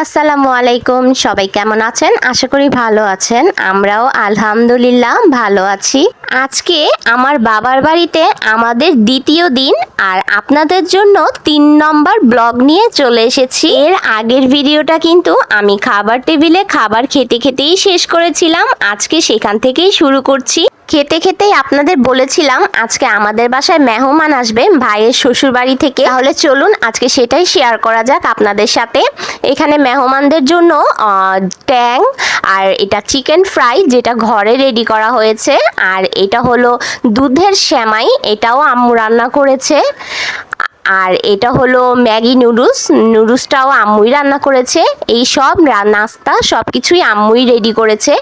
আসসালামু আলাইকুম, সবাই কেমন আছেন? আশা করি ভালো আছেন। আমরাও আলহামদুলিল্লাহ ভালো আছি। আজকে আমার বাবার বাড়িতে আমাদের দ্বিতীয় দিন, আর আপনাদের জন্য 3 নম্বর ব্লগ নিয়ে চলে এসেছি। এর আগের ভিডিওটা কিন্তু আমি খাবার টেবিলে খাবার খেতে খেতেই শেষ করেছিলাম। আজকে সেখান থেকেই শুরু করছি। খেতে খেতেই আপনাদের বলেছিলাম আজকে আমাদের বাসায় মেহমান আসবে ভাইয়ের শ্বশুর বাড়ি থেকে। তাহলে চলুন আজকে সেটাই শেয়ার করা যাক আপনাদের সাথে। এখানে মেহমানদের জন্য ট্যাং আর এটা চিকেন ফ্রাই, যেটা ঘরে রেডি করা হয়েছে। আর এটা হলো দুধের সেমাই, এটাও আম্মু রান্না করেছে। আর এটা হলো ম্যাগি নুডলসটাও আম্মুই রান্না করেছে। এই সব নাস্তা সব কিছুই আম্মুই রেডি করেছে।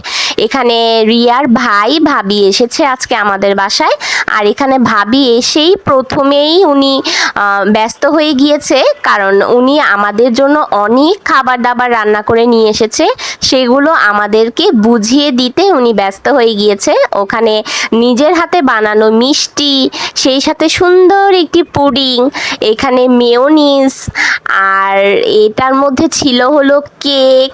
এখানে রিয়ার ভাই ভাবি এসেছে আজকে আমাদের বাসায়। আর এখানে ভাবি এসেই প্রথমেই উনি ব্যস্ত হয়ে গিয়েছে, কারণ উনি আমাদের জন্য অনেক খাবার দাবার রান্না করে নিয়ে এসেছে। সেগুলো আমাদেরকে বুঝিয়ে দিতে উনি ব্যস্ত হয়ে গিয়েছে। ওখানে নিজের হাতে বানানো মিষ্টি, সেই সাথে সুন্দর একটি পুডিং, এখানে মেয়োনিজ, আর এটার মধ্যে ছিল হলো কেক।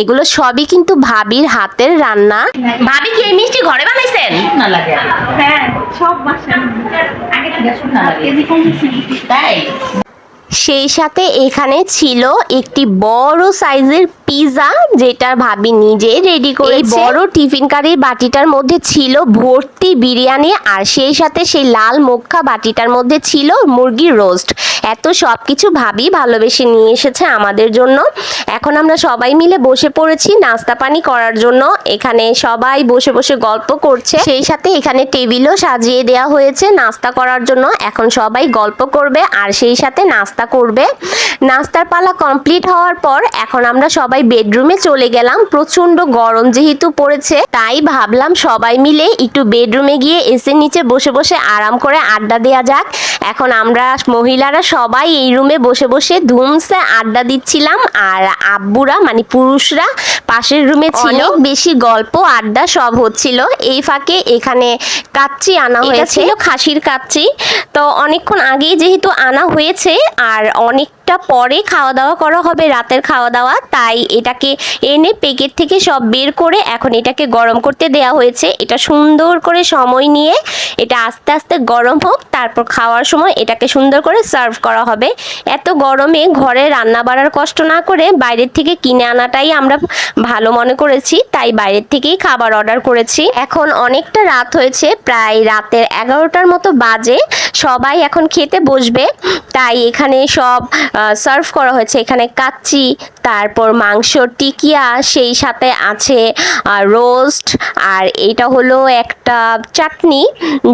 এগুলো সবই কিন্তু ভাবির হাতের রান্না। ভাবি কি এই মিষ্টি ঘরে বানাইছেন? না লাগে। হ্যাঁ, সব বাসায় আগে থেকে শুকনা লাগে। তাই সেই সাথে এখানে ছিল একটি বড় সাইজের পিৎজা, যেটা ভাবি নিজে রেডি করেছে। বড় টিফিন কারির বাটিটার মধ্যে ছিল ভর্তি বিরিয়ানি, আর সেই সাথে সেই লাল মোক্কা বাটিটার মধ্যে ছিল মুরগির রোস্ট। এত সব কিছু ভাবি ভালোবেসে নিয়ে এসেছে আমাদের জন্য। এখন আমরা সবাই মিলে বসে পড়েছি নাস্তা পানি করার জন্য। এখানে সবাই বসে বসে গল্প করছে। সেই সাথে এখানে টেবিলও সাজিয়ে দেওয়া হয়েছে নাস্তা করার জন্য। এখন সবাই গল্প করবে আর সেই সাথে নাস্তা করবে। নাস্তার পালা কমপ্লিট হওয়ার পর এখন আমরা সবাই বেডরুমে চলে গেলাম। প্রচন্ড গরম যেহেতু পড়েছে, তাই ভাবলাম সবাই মিলে একটু বেডরুমে গিয়ে এসির নিচে বসে বসে আরাম করে আড্ডা দেওয়া যাক। এখন আমরা মহিলারা সবাই এই রুমে বসে বসে ধুমসে আড্ডা দিচ্ছিলাম, আর আব্বুরা মানে পুরুষরা পাশের রুমে ছিল। বেশি গল্প আড্ডা সব হচ্ছিল। এই ফাঁকে এখানে কাচ্চি আনা হয়েছিল, খাসির কাচ্চি। তো অনেকক্ষণ আগেই যেহেতু আনা হয়েছে, আর অনেকটা পরে খাওয়া দাওয়া করা হবে, রাতের খাওয়া দাওয়া, তাই এটাকে এনে প্যাকেট থেকে সব বের করে এখন এটাকে গরম করতে দেয়া হয়েছে। এটা সুন্দর করে সময় নিয়ে এটা আস্তে আস্তে গরম হোক, তারপর খাওয়ার সময় এটাকে সুন্দর করে সার্ভ করা হবে। এত গরমে ঘরে রান্না বাড়ার কষ্ট না করে বাইরের থেকে কিনে আনাটাই আমরা ভালো মনে করেছি, তাই বাইরের থেকেই খাবার অর্ডার করেছি। এখন অনেকটা রাত হয়েছে, প্রায় রাতের 11টার মতো বাজে। সবাই এখন খেতে বসবে, তাই এখানে সব সার্ভ করা হয়েছে। এখানে কাচ্চি, তারপর মাংস টিকিয়া, সেই সাথে আছে রোস্ট, আর এটা হলো একটা চাটনি,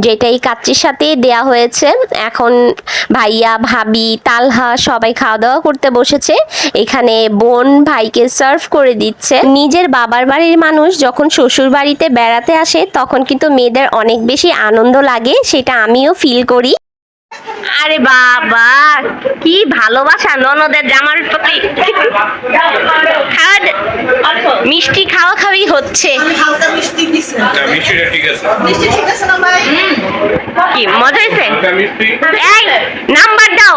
যেটা এই কাচ্চির সাথে দেয়া হয়েছে। এখন ভাইয়া ভাবি তালহা সবাই খাওয়া দাওয়া করতে বসেছে। এখানে বোন ভাইকে সার্ভ করে দিচ্ছে। নিজের বাবার বাড়ির মানুষ যখন শ্বশুর বাড়িতে বেড়াতে আসে তখন কিন্তু মেয়েদের অনেক বেশি আনন্দ লাগে, সেটা আমিও ফিল করি। আরে বাবা, কি ভালোবাসা ননদের জামার প্রতি। মিষ্টি খাওয়া খাওয়াই হচ্ছে। কি মজা হয়েছে? এই নাম্বার দাও।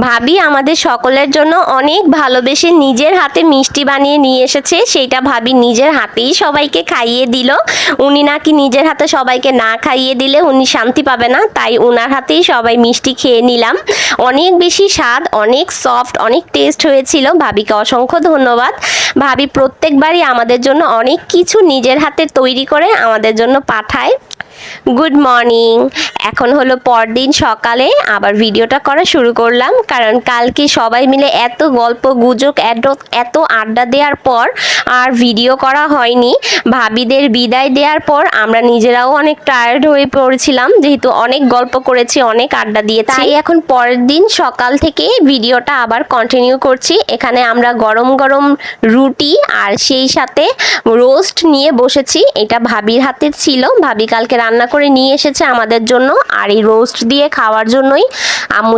ভাবি আমাদের সকলের জন্য অনেক ভালোবেসে নিজের হাতে মিষ্টি বানিয়ে নিয়ে এসেছে। সেইটা ভাবি নিজের হাতেই সবাইকে খাইয়ে দিল। উনি নাকি নিজের হাতে সবাইকে না খাইয়ে দিলে উনি শান্তি পাবে না, তাই উনার হাতেই সবাই মিষ্টি খেয়ে নিলাম। অনেক বেশি স্বাদ, অনেক সফট, অনেক টেস্ট হয়েছিল। ভাবিকে অসংখ্য ধন্যবাদ। ভাবি প্রত্যেকবারই আমাদের জন্য অনেক কিছু নিজের হাতে তৈরি করে আমাদের জন্য পাঠায়। Good morning. এখন হলো পরদিন সকালে আবার ভিডিওটা করা শুরু করলাম, কারণ কালকে সবাই মিলে এত গল্প গুজব এত আড্ডা দেওয়ার পর আর ভিডিও করা হয়নি। ভাবিদের বিদায় দেওয়ার পর আমরা নিজেরাও অনেক টায়ার্ড হয়ে পড়েছিলাম, যেহেতু অনেক গল্প করেছি, অনেক আড্ডা দিয়েছি। তাই এখন পরের দিন সকাল থেকে ভিডিওটা আবার কন্টিনিউ করছি। এখানে আমরা গরম গরম রুটি আর সেই সাথে রোস্ট নিয়ে বসেছি। এটা ভাবির হাতের ছিল, ভাবি কালকে রান্না করে নিয়ে এসেছে আমাদের জন্য। আর এই রোস্ট দিয়ে খাওয়ার জন্যই আম্মু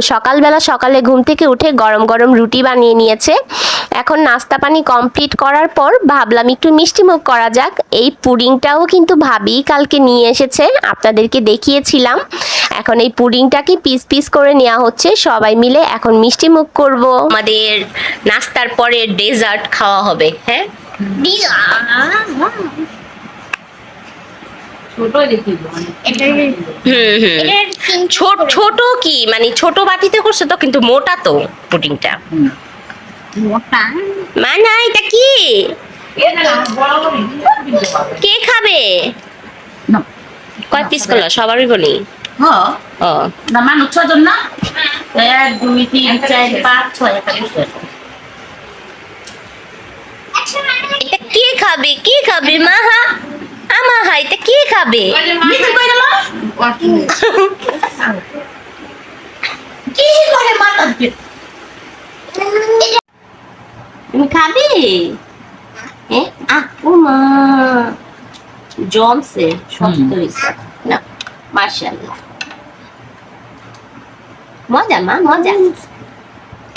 সকালে ঘুম থেকে উঠে গরম গরম রুটি বানিয়ে নিয়েছে। এখন নাস্তা পানি কমপ্লিট করার পর ভাবলাম একটু মিষ্টিমুখ করা যাক। এই পুডিংটাও কিন্তু ভাবি কালকে নিয়ে এসেছে, আপনাদেরকে দেখিয়েছিলাম। এখন এই পুডিংটাকে পিস পিস করে নেওয়া হচ্ছে, সবাই মিলে এখন মিষ্টিমুখ করব। আমাদের নাস্তার পরে ডেজার্ট খাওয়া হবে। হ্যাঁ, ছোট ছোট কি মানে ছোট বাটিতে করছে তো, কিন্তু মোটা তো পুডিংটা। মোটা মানে এটা কি, কে খাবে? কয় পিস করলো? সবারই বলি। হ্যাঁ ও না, মানুষ 6 জন না? 1 2 3 4 5 6 এটা এটা কে খাবে? কে খাবে মাহা? আমাহা এটা কে খাবে? মিথিল কই গেল? কি করে মাথা দিতে? তুমি খাবে? ও মা, জমছে, শক্ত হয়েছে না, মাশাআল্লাহ। মজা মা, মজা।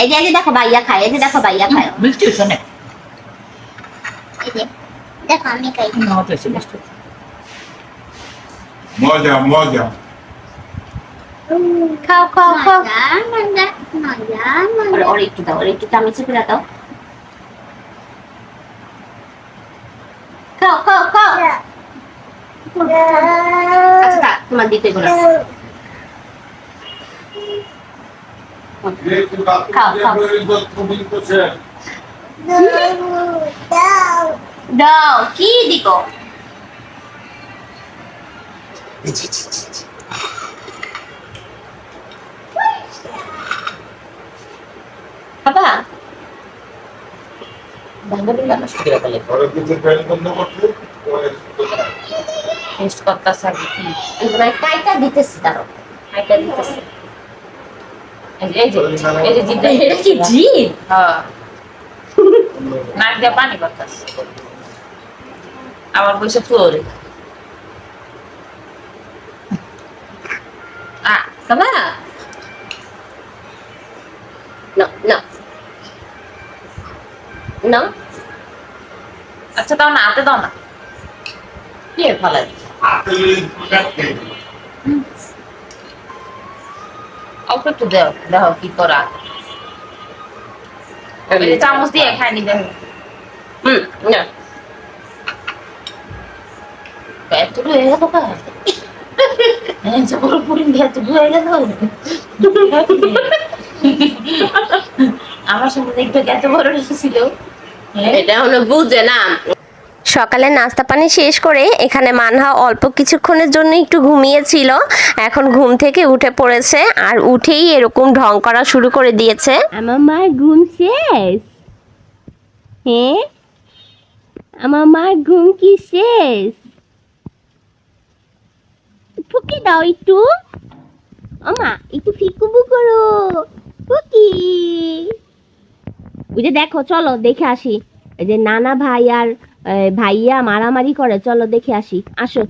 এই যে দেখো ভাইয়া খায়, এই যে দেখো ভাইয়া খায়। মিষ্টি হচ্ছে না? এই যে, দেখো আমি খাই। না হচ্ছে মিষ্টি। মজা মজা। খাও খাও খাও। মজা, মজা, মজা, ওর মজা। ওর একটু দাও, ওর একটু চামচে করে দাও। খাও খাও খাও। আচ্ছা থাক, তোমার দিতে করে। খাও খাও। দাও, কি দিব? খাবা? টেস্ট করতেছ আর কি? এগুলো কাইটা দিতেছি, দাঁড়াও, কাইটা দিতেছি। এই যে জিদ্দা, এটা কি জিদ? হ্যাঁ, নাক দিয়ে পানি করতেছ। আবার বসে ফ্লোরে। খাবা? না না না। আচ্ছা দাও না, হাতে দাও না। কি এর ফলে? অল্প একটু দাও, দেখো কি করা। এই যে চামচ দিয়ে খাইনি দেখো। না। এতটুকু হয়ে গেল কা? বড় পুরিন এতটুকু হয়ে গেল। আমার সামনে দেখবে এত বড় ছিল। এটা হলো বুঝে না। সকালে নাস্তা পানি শেষ করে এখানে মানহা অল্প কিছুক্ষণের জন্য একটু ঘুমিয়েছিল, এখন ঘুম থেকে উঠে পড়েছে আর উঠেই এরকম ঢং করা শুরু করে দিয়েছে। আমার মার ঘুম শেষ? হ্যাঁ, আমার মার ঘুম কি শেষ? ফুকি দাও একটু, আমা একটু ফিকুবু করো ফুকি। ওই যে দেখো, চলো দেখে আসি। এই যে নানা ভাই আর ভাইয়া মারামারি করে, চলো দেখে আসি, আসো।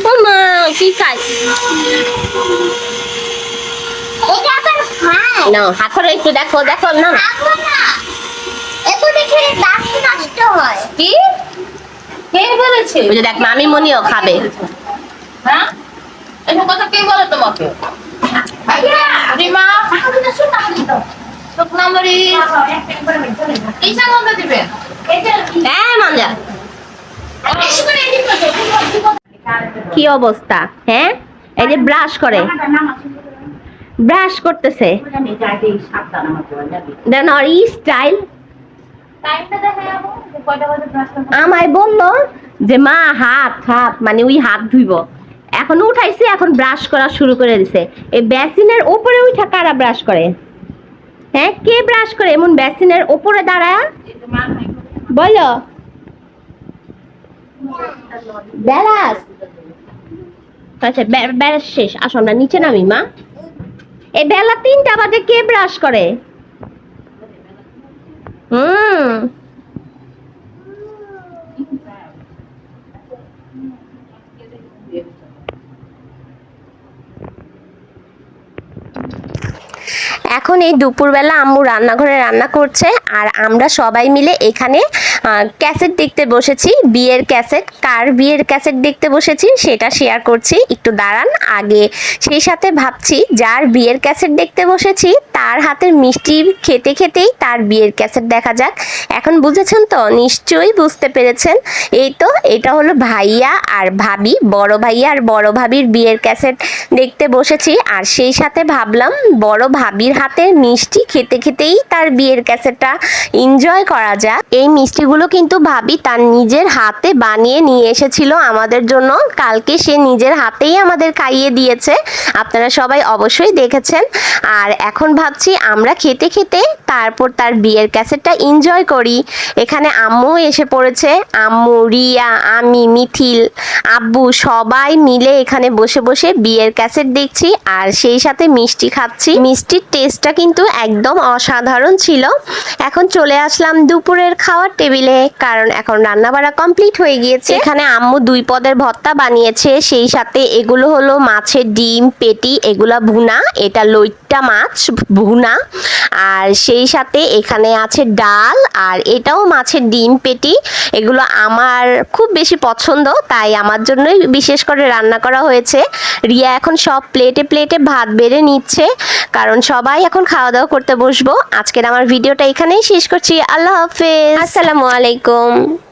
ও মা, কি খাই? এটা আবার খায়। না, হাত করে একটু দেখো, দেখো না। খাবো না। এত দেখে দাঁত নষ্ট হয়। কি কে বলেছে? ওই যে দেখ, মামি মনিও খাবে। হ্যাঁ, এসব কথা কে বলে তোমাকে? রিমা, শুকনা মরিচ কিসের মধ্যে দিবেন? হ্যাঁ মঞ্জা, কি অবস্থা? হ্যাঁ, এই যে ব্রাশ করে, ব্রাশ করতেছে। দেন আর ই স্টাইল। আমায় বললো যে মা হাত হাত মানে ওই হাত ধুইব, এখন উঠাইছে, এখন ব্রাশ করা শুরু করে দিছে। এই বেসিনের উপরে উঠা কারা ব্রাশ করে? হ্যাঁ, কে ব্রাশ করে এমন বেসিনের উপরে দাঁড়ায়? বলো। ব্যারাস, আচ্ছা ব্যারাস শেষ, আসো আমরা নিচে নামি। মা, এই বেলা 3টা বাজে, কে ব্রাশ করে? এখন এই দুপুরবেলা আম্মু রান্নাঘরে রান্না করছে আর আমরা সবাই মিলে এখানে ক্যাসেট দেখতে বসেছি, বিয়ের ক্যাসেট। কার বিয়ের ক্যাসেট দেখতে বসেছি সেটা শেয়ার করছি, একটু দাঁড়ান। আগে সেই সাথে ভাবছি যার বিয়ের ক্যাসেট দেখতে বসেছি তার হাতের মিষ্টি খেতে খেতেই তার বিয়ের ক্যাসেট দেখা যাক। এখন বুঝেছেন তো? নিশ্চয়ই বুঝতে পেরেছেন। এই তো এটা হলো ভাইয়া আর ভাবি, বড় ভাইয়া আর বড় ভাবির বিয়ের ক্যাসেট দেখতে বসেছি। আর সেই সাথে ভাবলাম বড় ভাবির হাতে মিষ্টি খেতে খেতেই তার বিয়ের ক্যাসেটটা এনজয় করা যাক। এই মিষ্টিগুলো কিন্তু ভাবি তার নিজের হাতে বানিয়ে নিয়ে এসেছিল আমাদের জন্য। কালকে সে নিজের হাতেই আমাদের খাইয়ে দিয়েছে, আপনারা সবাই অবশ্যই দেখেছেন। আর এখন ভাবছি আমরা খেতে খেতে তারপর তার বিয়ের ক্যাসেটটা এনজয় করি। এখানে আম্মু এসে পড়েছে, আম্মু, রিয়া, আমি, মিথিল, আব্বু সবাই মিলে এখানে বসে বসে বিয়ের ক্যাসেট দেখছি আর সেই সাথে মিষ্টি খাচ্ছি। মিষ্টির টেস্টটা কিন্তু একদম অসাধারণ ছিল। এখন চলে আসলাম দুপুরের খাওয়ার টেবিলে, কারণ এখন রান্না বাড়া কমপ্লিট হয়ে গিয়েছে। এখানে আম্মু 2 পদের ভর্তা বানিয়েছে, সেই সাথে এগুলো হলো মাছের ডিম পেটি, এগুলা ভুনা, এটা লইট্টা মাছ ভুনা। আর সেই সাথে এখানে আছে ডাল, আর এটাও মাছের ডিম পেটি। এগুলো আমার খুব বেশি পছন্দ, তাই আমার জন্যই বিশেষ করে রান্না করা হয়েছে। রিয়া এখন সব প্লেটে প্লেটে ভাত বেড়ে নিচ্ছে, কারণ সবাই এখন খাওয়া দাওয়া করতে বসবো। আজকের আমার ভিডিওটা এখানেই শেষ করছি। আল্লাহ হাফেজ, আসসালামু আলাইকুম।